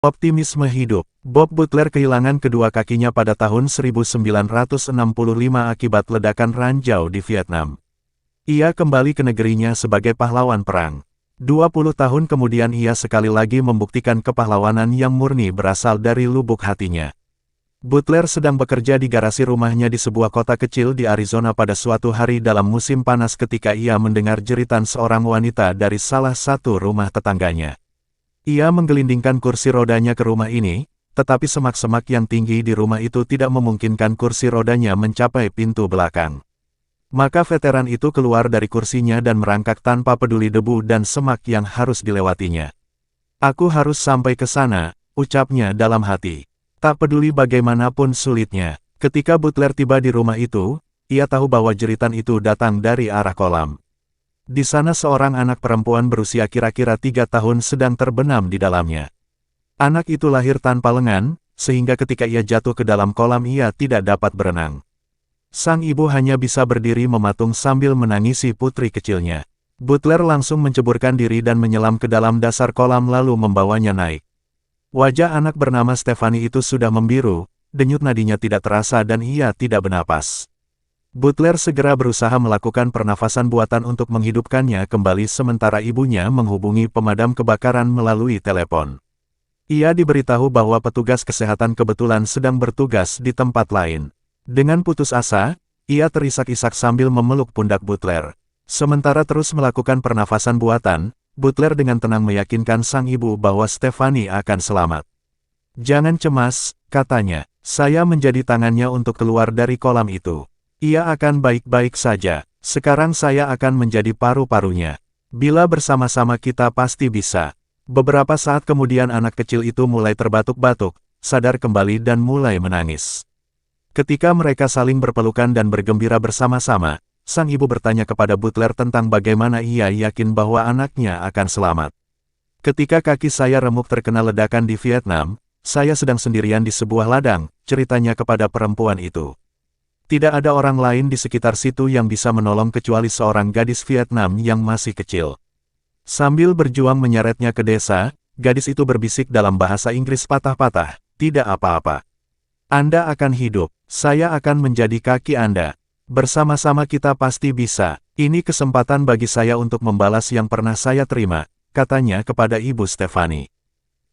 Optimisme hidup. Bob Butler kehilangan kedua kakinya pada tahun 1965 akibat ledakan ranjau di Vietnam. Ia kembali ke negerinya sebagai pahlawan perang. 20 tahun kemudian ia sekali lagi membuktikan kepahlawanan yang murni berasal dari lubuk hatinya. Butler sedang bekerja di garasi rumahnya di sebuah kota kecil di Arizona pada suatu hari dalam musim panas ketika ia mendengar jeritan seorang wanita dari salah satu rumah tetangganya. Ia menggelindingkan kursi rodanya ke rumah ini, tetapi semak-semak yang tinggi di rumah itu tidak memungkinkan kursi rodanya mencapai pintu belakang. Maka veteran itu keluar dari kursinya dan merangkak tanpa peduli debu dan semak yang harus dilewatinya. "Aku harus sampai ke sana," ucapnya dalam hati. Tak peduli bagaimanapun sulitnya, ketika Butler tiba di rumah itu, ia tahu bahwa jeritan itu datang dari arah kolam. Di sana seorang anak perempuan berusia kira-kira 3 tahun sedang terbenam di dalamnya. Anak itu lahir tanpa lengan, sehingga ketika ia jatuh ke dalam kolam ia tidak dapat berenang. Sang ibu hanya bisa berdiri mematung sambil menangisi putri kecilnya. Butler langsung menceburkan diri dan menyelam ke dalam dasar kolam lalu membawanya naik. Wajah anak bernama Stephanie itu sudah membiru, denyut nadinya tidak terasa dan ia tidak bernapas. Butler segera berusaha melakukan pernafasan buatan untuk menghidupkannya kembali sementara ibunya menghubungi pemadam kebakaran melalui telepon. Ia diberitahu bahwa petugas kesehatan kebetulan sedang bertugas di tempat lain. Dengan putus asa, ia terisak-isak sambil memeluk pundak Butler. Sementara terus melakukan pernafasan buatan, Butler dengan tenang meyakinkan sang ibu bahwa Stephanie akan selamat. "Jangan cemas," katanya, "saya menjadi tangannya untuk keluar dari kolam itu. Ia akan baik-baik saja. Sekarang saya akan menjadi paru-parunya. Bila bersama-sama kita pasti bisa." Beberapa saat kemudian anak kecil itu mulai terbatuk-batuk, sadar kembali dan mulai menangis. Ketika mereka saling berpelukan dan bergembira bersama-sama, sang ibu bertanya kepada Butler tentang bagaimana ia yakin bahwa anaknya akan selamat. "Ketika kaki saya remuk terkena ledakan di Vietnam, saya sedang sendirian di sebuah ladang," ceritanya kepada perempuan itu. "Tidak ada orang lain di sekitar situ yang bisa menolong kecuali seorang gadis Vietnam yang masih kecil." Sambil berjuang menyeretnya ke desa, gadis itu berbisik dalam bahasa Inggris patah-patah, "Tidak apa-apa. Anda akan hidup. Saya akan menjadi kaki Anda. Bersama-sama kita pasti bisa. Ini kesempatan bagi saya untuk membalas yang pernah saya terima," katanya kepada Ibu Stephanie.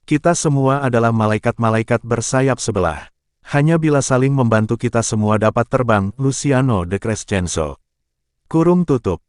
"Kita semua adalah malaikat-malaikat bersayap sebelah. Hanya bila saling membantu kita semua dapat terbang." Luciano de Crescenzo. Kurung tutup.